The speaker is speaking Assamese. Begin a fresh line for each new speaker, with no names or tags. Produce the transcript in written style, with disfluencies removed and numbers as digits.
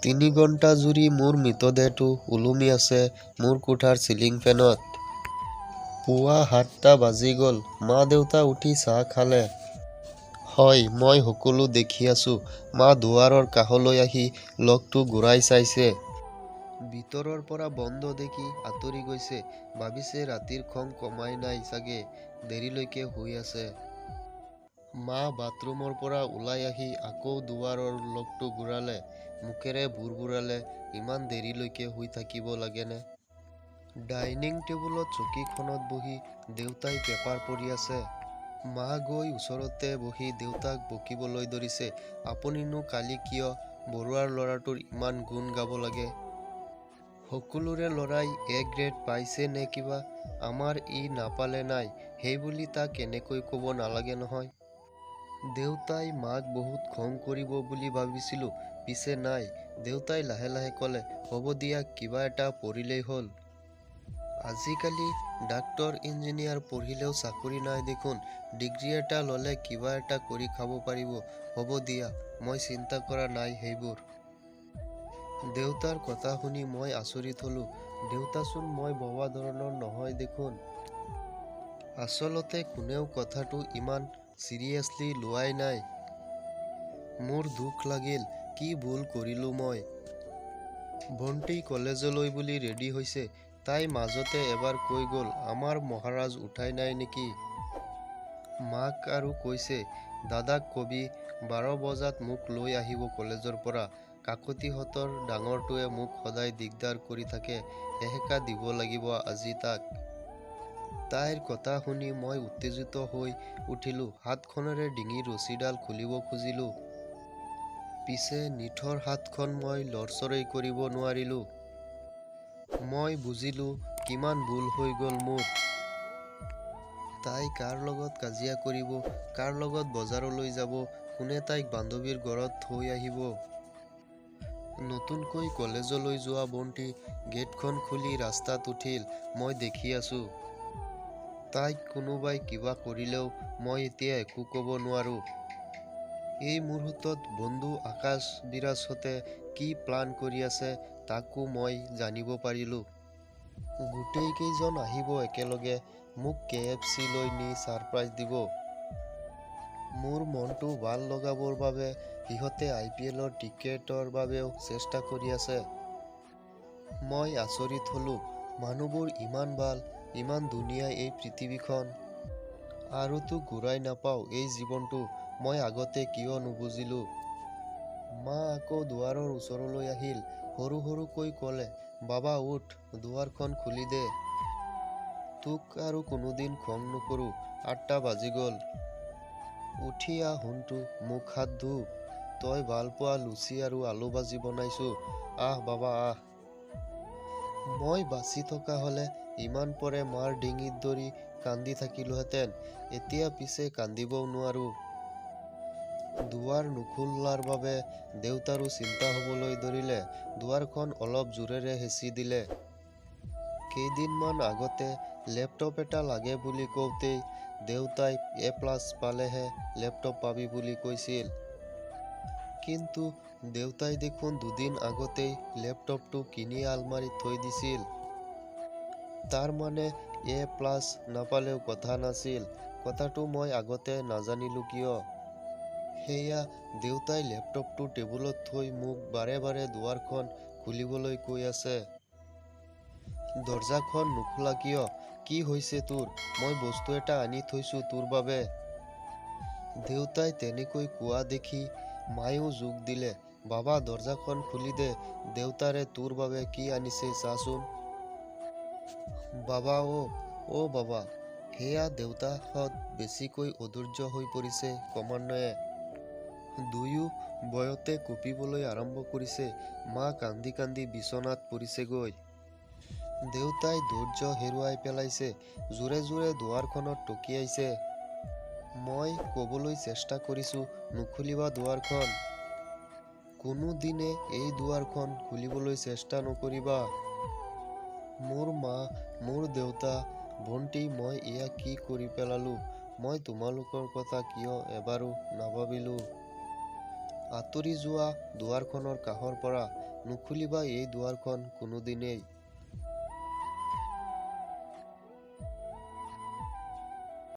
তিনি ঘণ্টা জুৰি মোৰ মৃতদেহটো ওলমি আছে মোৰ কোঠাৰ চিলিং ফেনত। পুৱা ৭টা বাজি গ'ল। মা দেউতা উঠি চাহ খালে। হয়, মই সকলো দেখি আছো। মা দুৱাৰৰ কাষলৈ আহি লকটো ঘূৰাই চাইছে। ভিতৰৰ পৰা বন্ধ দেখি আঁতৰি গৈছে। ভাবিছে ৰাতিৰ খং কমাই নাই চাগে, দেৰিলৈকে শুই আছে। মা বাথৰুমৰ পৰা ওলাই আহি আকৌ দুৱাৰৰ লকটো ঘূৰালে। মুখেৰে ভুৰভুৰালে, ইমান দেৰিলৈকে শুই থাকিব লাগেনে? ডাইনিং টেবুলত চকীখনত বহি দেউতাই পেপাৰ পঢ়ি আছে। মা গৈ ওচৰতে বহি দেউতাক বকিবলৈ ধৰিছে। আপুনিনো কালি কিয় বৰুৱাৰ ল'ৰাটোৰ ইমান গুণ গাব লাগে? সকলোৰে ল'ৰাই এ গ্ৰেড পাইছে নে কিবা? আমাৰ ই নাপালে নাই, সেইবুলি তাক এনেকৈ ক'ব নালাগে নহয়। দেউতাই মাক বহুত খং কৰিব বুলি ভাবিছিলো, পিছে নাই। দেউতাই লাহে লাহে ক'লে, হ'ব দিয়া, কিবা এটা পঢ়িলেই হ'ল। আজিকালি ডাক্তৰ ইঞ্জিনিয়াৰ পঢ়িলেও চাকৰি নাই দেখোন। ডিগ্ৰী এটা ল'লে কিবা এটা কৰি খাব পাৰিব। হ'ব দিয়া, মই চিন্তা কৰা নাই সেইবোৰ। দেউতাৰ কথা শুনি মই আচৰিত হলো। দেউতাচোন মই ভবা ধৰণৰ নহয় দেখোন। আচলতে কোনেও কথাটো ইমান চিৰিয়াছলি লোৱাই নাই। মোৰ দুখ লাগিল, কি ভুল কৰিলো মই। ভণ্টি কলেজলৈ বুলি ৰেডি হৈছে। তাই মাজতে এবাৰ কৈ গ'ল, আমাৰ মহাৰাজ উঠাই নাই নেকি? মাক আৰু কৈছে, দাদাক কবি 12 বজাত মোক লৈ আহিব কলেজৰ পৰা। কাকতিহঁতৰ ডাঙৰটোৱে মোক সদায় দিগদাৰ কৰি থাকে, এসেকা দিব লাগিব আজি তাক। তাইৰ কথা শুনি মই উত্তেজিত হৈ উঠিলো। হাতখনেৰে ডিঙিৰ ৰছীডাল খুলিব খুজিলো। পিছে নিথৰ হাতখন মই লৰচৰেই কৰিব নোৱাৰিলো। মই বুজিলো কিমান ভুল হৈ গ'ল মোৰ। তাই কাৰ লগত কাজিয়া কৰিব, কাৰ লগত বজাৰলৈ যাব, কোনে তাইক বান্ধৱীৰ ঘৰত থৈ আহিব। নতুনকৈ কলেজলৈ যোৱা ভণ্টি গেটখন খুলি ৰাস্তাত উঠিল। মই দেখি আছো। তাইক কোনোবাই কিবা কৰিলেও মই এতিয়া একো ক'ব নোৱাৰো। এই মুহূৰ্তত বন্ধু আকাশ বিৰাজহঁতে কি প্লান কৰি আছে তাকো মই জানিব পাৰিলো। গোটেই কেইজন আহিব একেলগে, মোক KFC লৈ নি ছাৰপ্ৰাইজ দিব। মোৰ মনটো ভাল লগাবৰ বাবে সিহঁতে IPLৰ টিকেটৰ বাবেও চেষ্টা কৰি আছে। মই আচৰিত হলো, মানুহবোৰ ইমান ভাল, ইমান ধুনীয়া এই পৃথিৱীখন। আৰুতো ঘূৰাই নাপাওঁ এই জীৱনটো, মই আগতে কিয় নুবুজিলো। মা আকৌ দুৱাৰৰ ওচৰলৈ আহিল, সৰু সৰুকৈ ক'লে, বাবা উঠ, দুৱাৰখন খুলি দে। তোক আৰু কোনোদিন খং নকৰো। 8টা বাজি গ'ল। উঠি আহ সোণটো, মুখ হাত ধো। তই ভাল পোৱা লুচি আৰু আলু ভাজি বনাইছো, আহ বাবা আহ। মই বাচি থকা হলে ইমান পৰে মাৰ ডিঙিত ধৰি কান্দি থাকিলোহেঁতেন। এতিয়া পিছে কান্দিবও নোৱাৰো। দুৱাৰ নুখুলাৰ বাবে দেউতাৰো চিন্তা হ'বলৈ ধৰিলে। দুৱাৰখন অলপ জোৰেৰে হেঁচি দিলে। কেইদিনমান আগতে লেপটপ এটা লাগে বুলি কওঁতেই দেউতাই A+ পালেহে লেপটপ পাবি বুলি কৈছিল। কিন্তু দেউতাই দেখোন দুদিন আগতেই লেপটপটো কিনি আলমাৰীত থৈ দিছিল। তাৰ মানে A+ নাপালেও কথা নাছিল। কথাটো মই আগতে নাজানিলো কিয়? সেয়া দেউতাই লেপটপটো টেবুলত থৈ মোক বাৰে বাৰে দুৱাৰখন খুলিবলৈ কৈ আছে। দৰজাখন নুখুলা কিয়? কি হৈছে তোৰ? মই বস্তু এটা আনি থৈছো তোৰ বাবে। দেউতাই তেনেকৈ কোৱা দেখি মায়েও যোগ দিলে, বাবা দৰজাখন খুলি দে, দেউতাৰে তোৰ বাবে কি আনিছে চাচোন। বাবা অ' বাবা। সেয়া দেউতাহঁত বেছিকৈ অধৈৰ্য হৈ পৰিছে ক্ৰমান্বয়ে। দুয়ো ভয়তে কঁপিবলৈ আৰম্ভ কৰিছে। মা কান্দি কান্দি বিচনাত পৰিছেগৈ। দেউতাই ধৈৰ্য হেৰুৱাই পেলাইছে। জোৰে জোৰে দুৱাৰখনত টকিয়াইছে। মই ক'বলৈ চেষ্টা কৰিছো, নুখুলিবা দুৱাৰখন। কোনো দিনে এই দুৱাৰখন খুলিবলৈ চেষ্টা নকৰিবা। মোৰ মা, মোৰ দেউতা, ভণ্টি মই এয়া কি কৰি পেলালো? মই তোমালোকৰ কথা কিয় এবাৰো নাভাবিলো? আঁতৰি যোৱা দুৱাৰখনৰ কাষৰ পৰা নুখুলিবা এই দুৱাৰখন কোনোদিনেই।